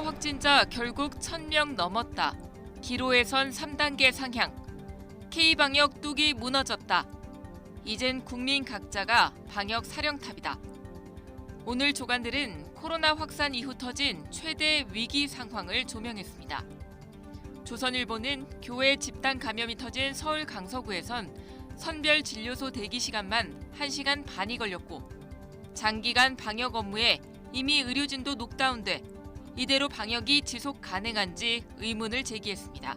코로나 확진자 결국 1,000명 넘었다. 기로에선 3단계 상향. K방역 뚝이 무너졌다. 이젠 국민 각자가 방역 사령탑이다. 오늘 조간들은 코로나 확산 이후 터진 최대 위기 상황을 조명했습니다. 조선일보는 교회 집단 감염이 터진 서울 강서구에선 선별 진료소 대기 시간만 1시간 반이 걸렸고 장기간 방역 업무에 이미 의료진도 녹다운돼 이대로 방역이 지속 가능한지 의문을 제기했습니다.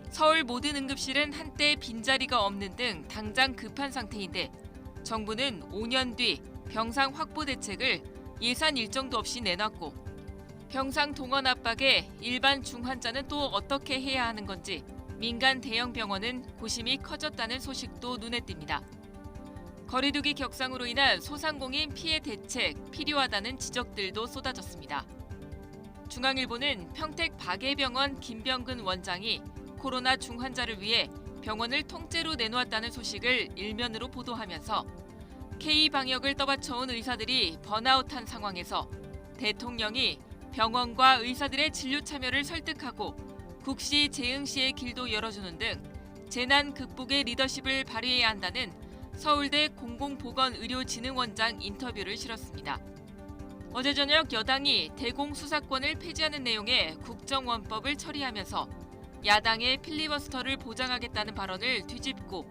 서울 모든 응급실은 한때 빈자리가 없는 등 당장 급한 상태인데 정부는 5년 뒤 병상 확보 대책을 예산 일정도 없이 내놨고 병상 동원 압박에 일반 중환자는 또 어떻게 해야 하는 건지 민간 대형 병원은 고심이 커졌다는 소식도 눈에 띕니다. 거리두기 격상으로 인한 소상공인 피해 대책 필요하다는 지적들도 쏟아졌습니다. 중앙일보는 평택 박예병원 김병근 원장이 코로나 중환자를 위해 병원을 통째로 내놓았다는 소식을 일면으로 보도하면서 K방역을 떠받쳐온 의사들이 번아웃한 상황에서 대통령이 병원과 의사들의 진료 참여를 설득하고 국시 재응시의 길도 열어주는 등 재난 극복의 리더십을 발휘해야 한다는 서울대 공공보건의료진흥원장 인터뷰를 실었습니다. 어제 저녁 여당이 대공수사권을 폐지하는 내용의 국정원법을 처리하면서 야당의 필리버스터를 보장하겠다는 발언을 뒤집고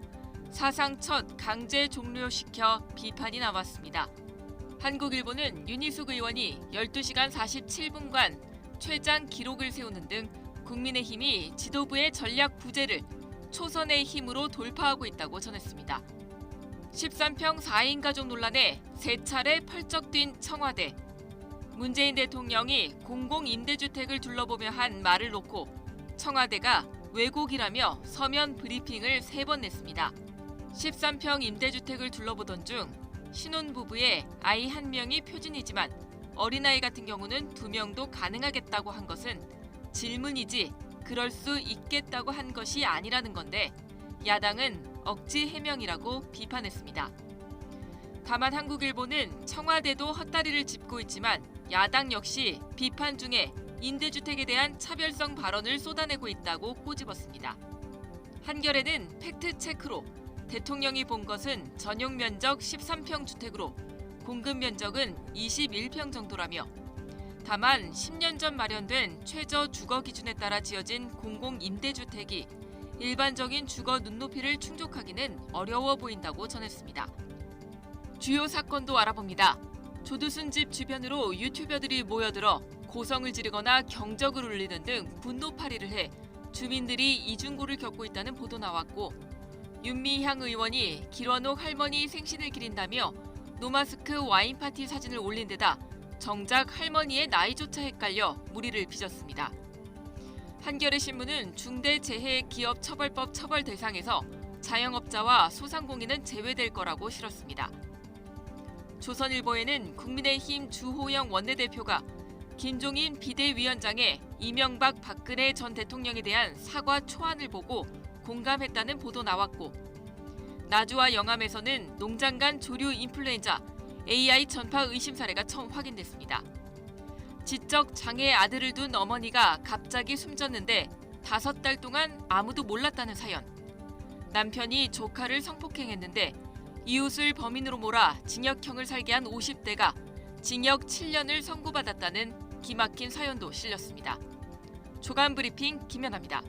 사상 첫 강제 종료시켜 비판이 나왔습니다. 한국일보는 윤희숙 의원이 12시간 47분간 최장 기록을 세우는 등 국민의힘이 지도부의 전략 부재를 초선의 힘으로 돌파하고 있다고 전했습니다. 13평 4인 가족 논란에 3차례 펄쩍 뛴 청와대. 문재인 대통령이 공공임대주택을 둘러보며 한 말을 놓고 청와대가 왜곡이라며 서면 브리핑을 3번 냈습니다. 13평 임대주택을 둘러보던 중 신혼부부의 아이 1명이 표준이지만 어린아이 같은 경우는 2명도 가능하겠다고 한 것은 질문이지 그럴 수 있겠다고 한 것이 아니라는 건데 야당은 억지 해명이라고 비판했습니다. 다만 한국일보는 청와대도 헛다리를 짚고 있지만 야당 역시 비판 중에 임대주택에 대한 차별성 발언을 쏟아내고 있다고 꼬집었습니다. 한겨레는 팩트체크로 대통령이 본 것은 전용 면적 13평 주택으로 공급 면적은 21평 정도라며 다만 10년 전 마련된 최저 주거 기준에 따라 지어진 공공임대주택이 일반적인 주거 눈높이를 충족하기는 어려워 보인다고 전했습니다. 주요 사건도 알아봅니다. 조두순 집 주변으로 유튜버들이 모여들어 고성을 지르거나 경적을 울리는 등 분노팔이를 해 주민들이 이중고를 겪고 있다는 보도 나왔고 윤미향 의원이 길원옥 할머니 생신을 기린다며 노마스크 와인 파티 사진을 올린 데다 정작 할머니의 나이조차 헷갈려 물의를 빚었습니다. 한겨레 신문은 중대재해기업처벌법 처벌 대상에서 자영업자와 소상공인은 제외될 거라고 실었습니다. 조선일보에는 국민의힘 주호영 원내대표가 김종인 비대위원장의 이명박 박근혜 전 대통령에 대한 사과 초안을 보고 공감했다는 보도 나왔고 나주와 영암에서는 농장 간 조류 인플루엔자 AI 전파 의심 사례가 처음 확인됐습니다. 지적 장애 아들을 둔 어머니가 갑자기 숨졌는데 5달 동안 아무도 몰랐다는 사연. 남편이 조카를 성폭행했는데 이웃을 범인으로 몰아 징역형을 살게 한 50대가 징역 7년을 선고받았다는 기막힌 사연도 실렸습니다. 조간 브리핑 김연아입니다.